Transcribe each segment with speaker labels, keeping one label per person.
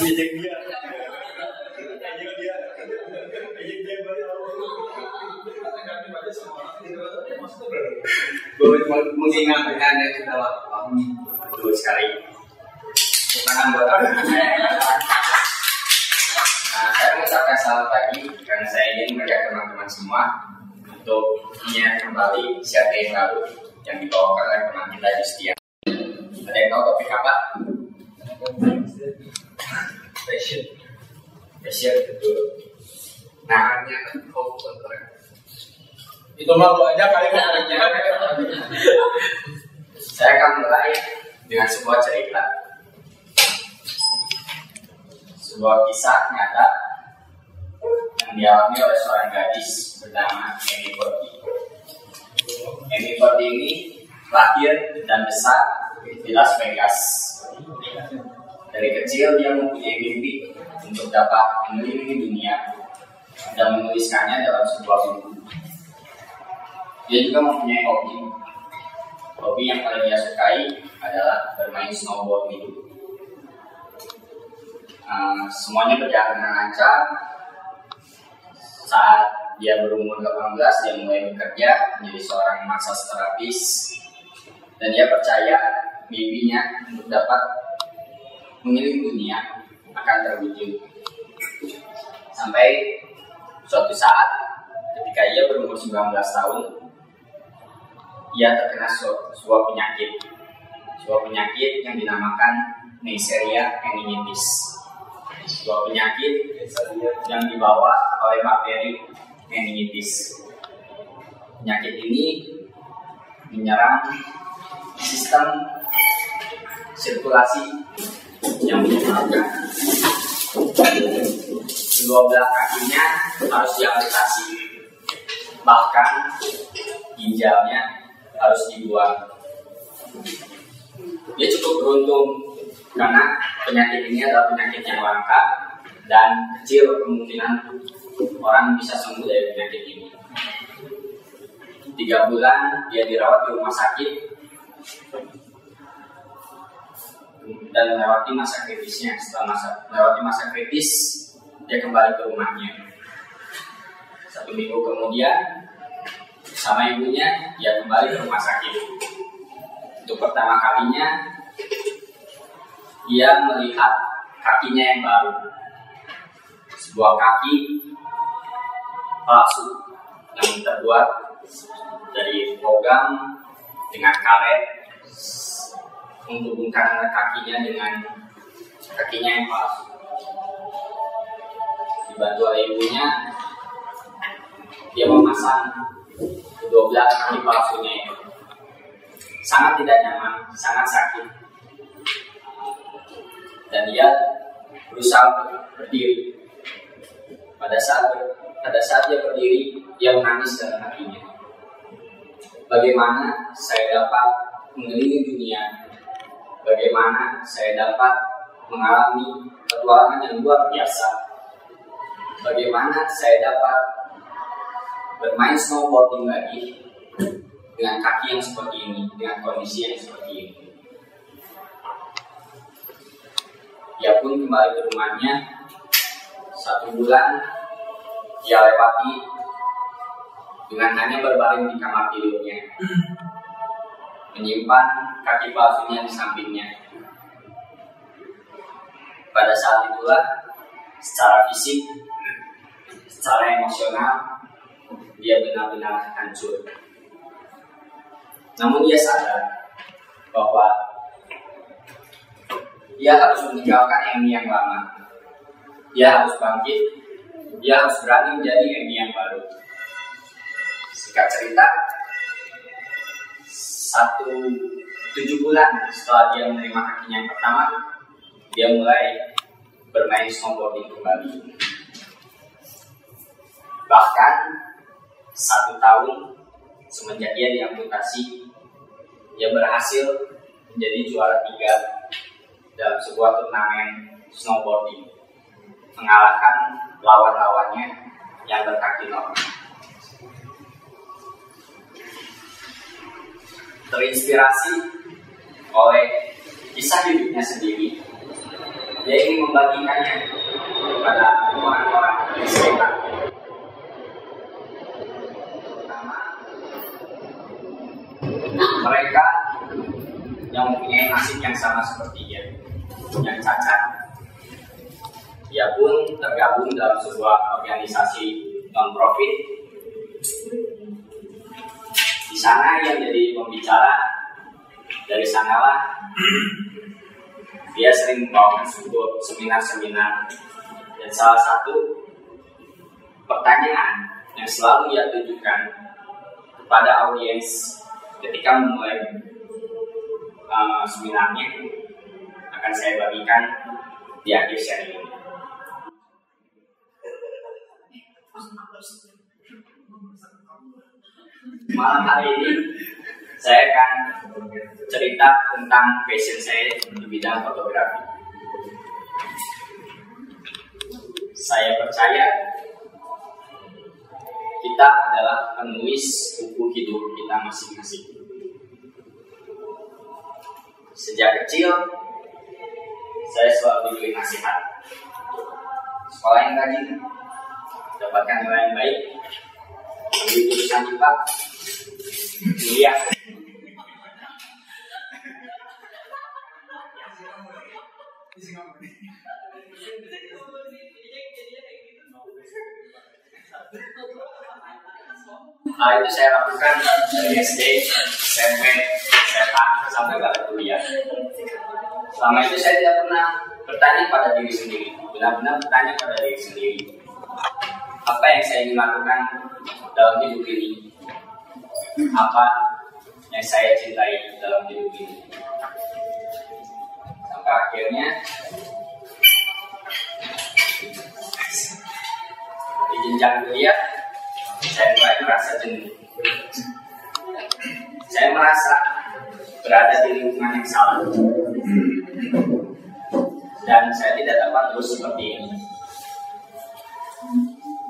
Speaker 1: Ejek dia.
Speaker 2: Mengingatkan yang sudah dulu sekali. Tangan buat apa? Nah, saya mengucapkan selamat pagi karena saya ingin mengajak teman-teman semua untuk mengingat kembali siapa yang baru yang dibawakan oleh teman kita Justia. Ada yang tahu topik apa? Passion, betul. Nah,
Speaker 1: Itu mah lu aja kali menariknya.
Speaker 2: Saya akan mulai dengan sebuah cerita, sebuah kisah nyata yang dialami oleh seorang gadis bernama Amy Cody. Amy Cody ini lahir dan besar di Las Vegas. Dari kecil dia mempunyai mimpi untuk dapat mengelilingi dunia dan menuliskannya dalam sebuah buku. Dia juga mempunyai hobi yang paling dia sukai adalah bermain snowboard itu. Semuanya berjalan dengan lancar. Saat dia berumur 18, dia mulai bekerja menjadi seorang massage terapis, dan dia percaya mimpinya untuk dapat mengelilingi dunia akan terwujud. Sampai suatu saat ketika ia berumur 19 tahun, ia terkena sebuah penyakit yang dinamakan Neisseria meningitis. Sebuah penyakit yang dibawa oleh bakteri meningitis. Penyakit ini menyerang sistem sirkulasi yang menyebabkan kedua belah kakinya harus diamputasi, bahkan ginjalnya harus dibuang. Dia cukup beruntung karena penyakit ini adalah penyakit yang langka dan kecil kemungkinan orang bisa sembuh dari penyakit ini. 3 bulan dia dirawat di rumah sakit dan melewati masa kritisnya. Setelah melewati masa kritis, dia kembali ke rumahnya. 1 minggu kemudian, sama ibunya, dia kembali ke rumah sakit. Untuk pertama kalinya, dia melihat kakinya yang baru. Sebuah kaki palsu yang terbuat dari logam dengan karet, menghubungkan kakinya dengan kakinya yang palsu. Dibantu oleh ibunya, dia memasang 12 kaki palsunya itu. Sangat tidak nyaman, sangat sakit. Dan dia berusaha berdiri. Pada saat dia berdiri, dia menangis dalam hatinya. Bagaimana saya dapat mengelilingi dunia? Bagaimana saya dapat mengalami petualangan yang luar biasa? Bagaimana saya dapat bermain snowboarding lagi dengan kaki yang seperti ini, dengan kondisi yang seperti ini? Dia pun kembali ke rumahnya. 1 bulan dia lewati dengan hanya berbaring di kamar tidurnya, menyimpan kaki palsunya di sampingnya. Pada saat itulah, secara fisik, secara emosional, dia benar-benar hancur. Namun dia sadar bahwa dia harus meninggalkan Amy yang lama. Dia harus bangkit. Dia harus berani menjadi Amy yang baru. Singkat cerita, 7 bulan setelah dia menerima kakinya yang pertama, dia mulai bermain snowboarding kembali. Bahkan 1 tahun semenjak dia diamputasi, dia berhasil menjadi juara 3 dalam sebuah turnamen snowboarding, mengalahkan lawan-lawannya yang berkaki normal. Terinspirasi oleh kisah hidupnya sendiri, dia ingin membagikannya kepada orang-orang di sekitar. Pertama, mereka yang mempunyai nasib yang sama seperti dia, yang cacat. Dia pun tergabung dalam sebuah organisasi non-profit. Di sana ia menjadi pembicara. Dari sanalah dia sering membawakan seminar-seminar. Dan salah satu pertanyaan yang selalu ia tunjukkan kepada audiens ketika memulai seminarnya akan saya bagikan di akhir seri ini. Malam hari ini saya akan cerita tentang passion saya di bidang fotografi. Saya percaya kita adalah penulis buku hidup kita masing-masing. Sejak kecil saya selalu diberi nasihat. Sekolah yang rajin, dapatkan nilai yang baik, ambil jurusan IPA, kuliah. Itu saya lakukan dari SD, SMP, SMA sampai balik kuliah. Selama itu saya tidak pernah bertanya pada diri sendiri, benar-benar bertanya pada diri sendiri, apa yang saya ingin lakukan dalam hidup ini, apa yang saya cintai dalam hidup ini. Sampai akhirnya di jenjang kuliah saya mulai merasa jenuh. Saya merasa berada di lingkungan yang salah dan saya tidak dapat terus seperti ini.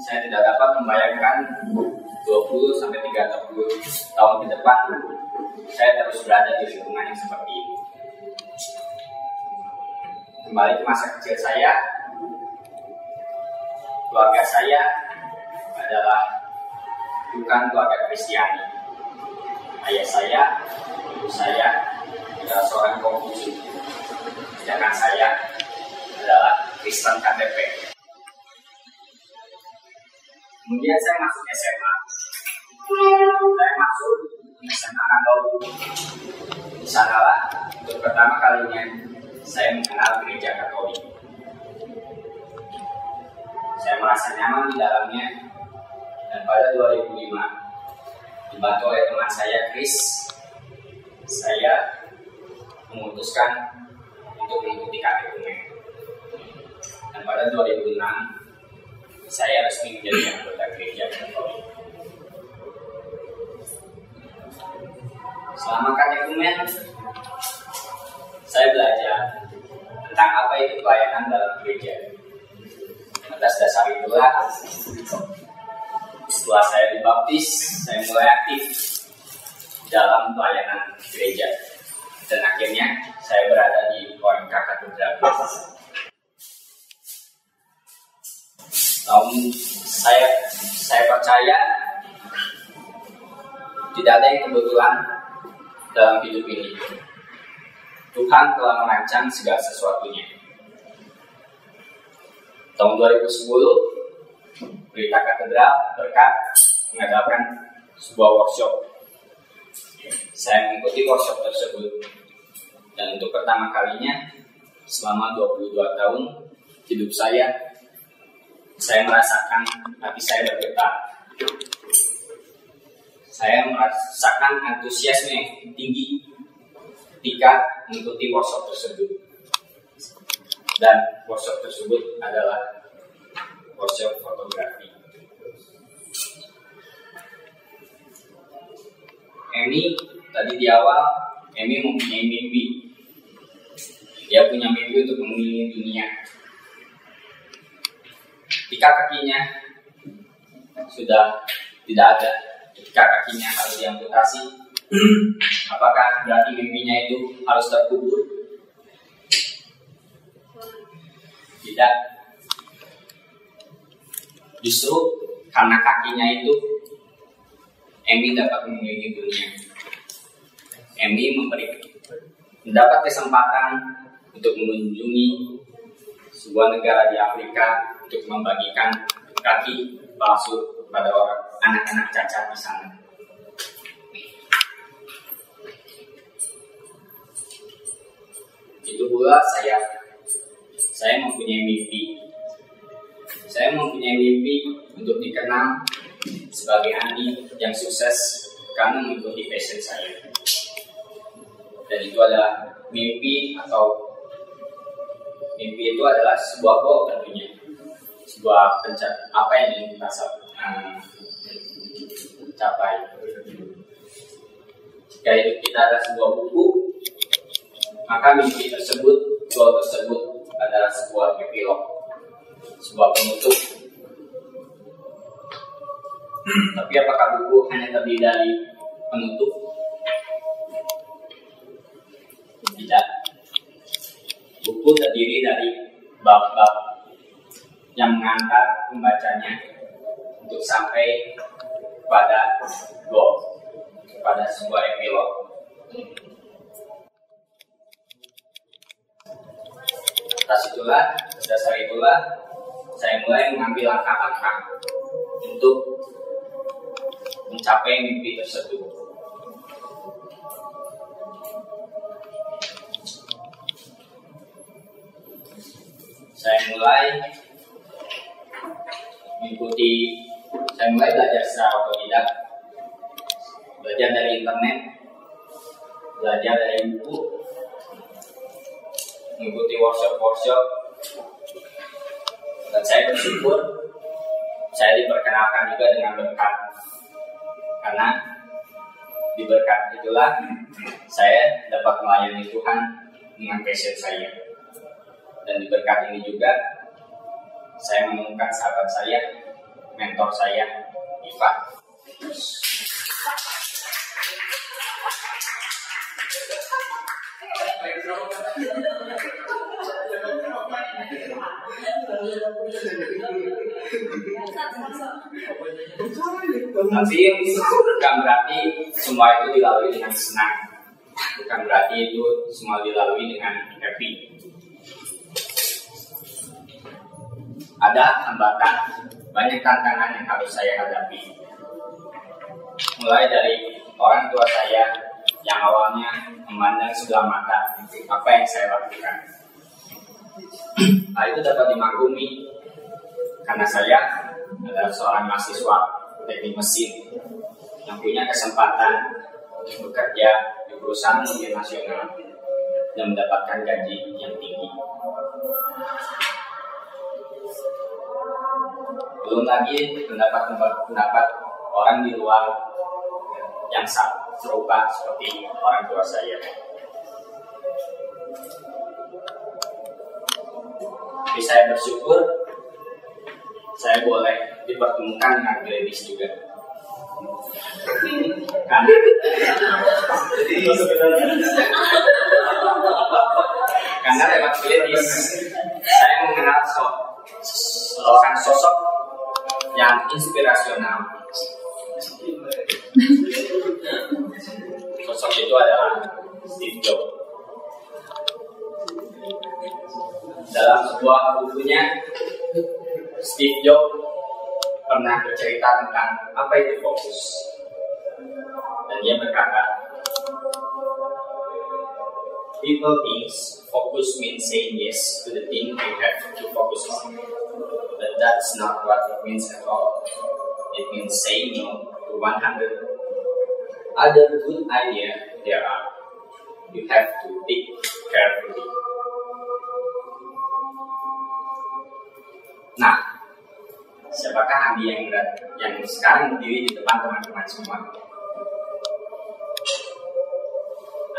Speaker 2: Saya tidak dapat membayangkan 20 sampai 30 tahun ke depan saya terus berada di lingkungan yang seperti ini. Kembali ke masa kecil saya, keluarga saya adalah bukan keluarga Kristiani. Ayah saya, ibu saya adalah seorang Konghucu, sedangkan saya adalah Kristen KTP. Kemudian saya masuk SMA. Saya masuk SMA Katolik. Di sanalah untuk pertama kalinya saya mengenal gereja Katolik. Saya merasa nyaman di dalamnya. Dan pada 2005, dibantu oleh teman saya Chris, saya memutuskan untuk mengikuti katekumen. Dan pada 2006, saya resmi menjadi anggota gereja Katolik. Selama katekumen, saya belajar tentang apa itu pelayanan dalam gereja. Atas dasar itulah, setelah saya dibaptis, saya mulai aktif dalam pelayanan gereja. Dan akhirnya saya berada di OMK Katedral. Saya percaya tidak ada yang kebetulan dalam hidup ini. Tuhan telah merancang segala sesuatunya. Tahun 2010, Berita Katedral berkat mengadakan sebuah workshop. Saya mengikuti workshop tersebut dan untuk pertama kalinya selama 22 tahun hidup saya merasakan hati saya bergetar. Saya merasakan antusiasme yang tinggi ketika mengikuti workshop tersebut. Dan workshop tersebut adalah workshop fotografi. Emi tadi di awal, Emi mempunyai mimpi. Dia punya mimpi untuk mengelilingi dunia. Ketika kakinya sudah tidak ada, ketika kakinya harus diamputasi, apakah berarti mimpinya itu harus terkubur? Tidak. Justru karena kakinya itu, Emi dapat mengelilingi dunia. Emi mendapat kesempatan untuk mengunjungi sebuah negara di Afrika untuk membagikan kaki palsu pada anak-anak cacat di sana. Itu pula saya mempunyai mimpi. Saya mempunyai mimpi untuk dikenal sebagai Andi yang sukses karena mengikuti passion saya. Dan itu adalah mimpi itu adalah sebuah goal tentunya. Sebuah apa yang ingin kita capai. Jika hidup kita adalah sebuah buku, maka mimpi tersebut, goal tersebut adalah sebuah epilog, sebuah penutup. Tapi apakah buku hanya terdiri dari penutup? Tidak. Buku terdiri dari bab-bab yang mengantar pembacanya untuk sampai pada goal, pada sebuah epilog. Dasar itulah saya mulai mengambil langkah-langkah untuk mencapai mimpi tersebut. Saya mulai belajar secara otodidak, belajar dari internet, belajar dari buku, mengikuti workshop, dan saya bersyukur saya diperkenalkan juga dengan berkat, karena di berkat itulah saya dapat melayani Tuhan dengan passion saya. Dan di berkat ini juga saya menemukan sahabat saya, mentor saya, Ivan. Tapi bukan berarti semua itu dilalui dengan senang, bukan berarti itu semua dilalui dengan happy. Ada hambatan, banyak tantangan yang harus saya hadapi. Mulai dari orang tua saya yang awalnya memandang sebelah mata apa yang saya lakukan. Hal itu dapat dimaklumi karena saya adalah seorang mahasiswa teknik mesin yang punya kesempatan untuk bekerja di perusahaan multinasional dan mendapatkan gaji yang tinggi. Belum lagi pendapat orang di luar yang serupa seperti orang tua saya. Tapi saya bersyukur saya boleh dipertemukan dengan Gladys juga. Karena lewat Gladys saya mengenal sosok yang inspirasional. Sosok itu adalah Steve Jobs. Dalam sebuah bukunya, Steve Jobs pernah bercerita tentang apa itu fokus. Dan dia berkata, people thinks focus means saying yes to the thing you have to focus on. But that's not what it means at all. It means saying no to 100 other good ideas there are. You have to pick carefully. Nah, siapakah Andi yang sekarang berdiri di depan teman-teman semua?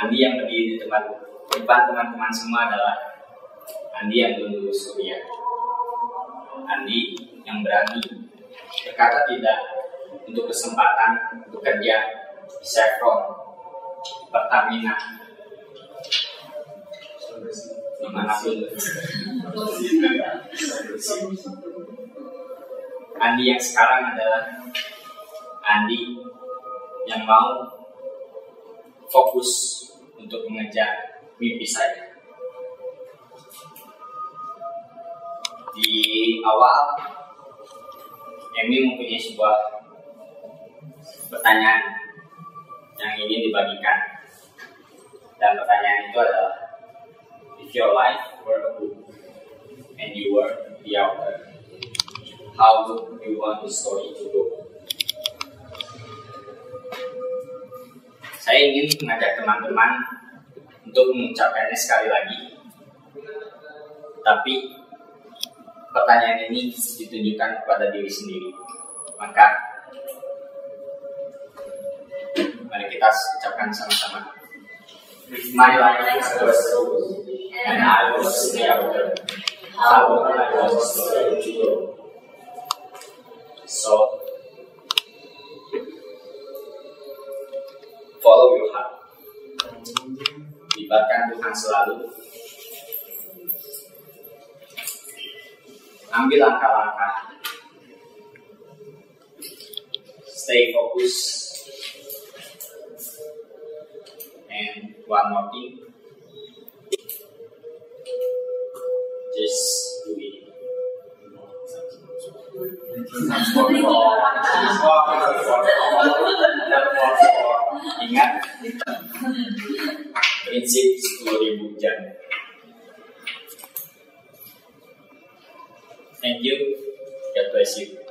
Speaker 2: Andi yang berdiri di depan teman-teman semua adalah Andi yang belum lulus kuliah. Andi yang berani berkata tidak untuk kesempatan bekerja di Chevron, Pertamina, dimanapun. Andi yang sekarang adalah Andi yang mau fokus untuk mengejar mimpi saya. Di awal, Emi mempunyai sebuah pertanyaan yang ingin dibagikan. Dan pertanyaan itu adalah, if your life were a book and you were the author, how would you want the story to go? Saya ingin mengajak teman-teman untuk mengucapkannya sekali lagi. Tapi pertanyaan ini ditunjukkan kepada diri sendiri. Maka mari kita ucapkan sama-sama. If my life was a book and I was the author, how would I want the story to go? So, follow your heart. Libatkan Tuhan selalu. Ambil langkah-langkah. Stay focused. And one more thing. Just do it. Ingat prinsip 10.000 jam. Thank you. God bless you.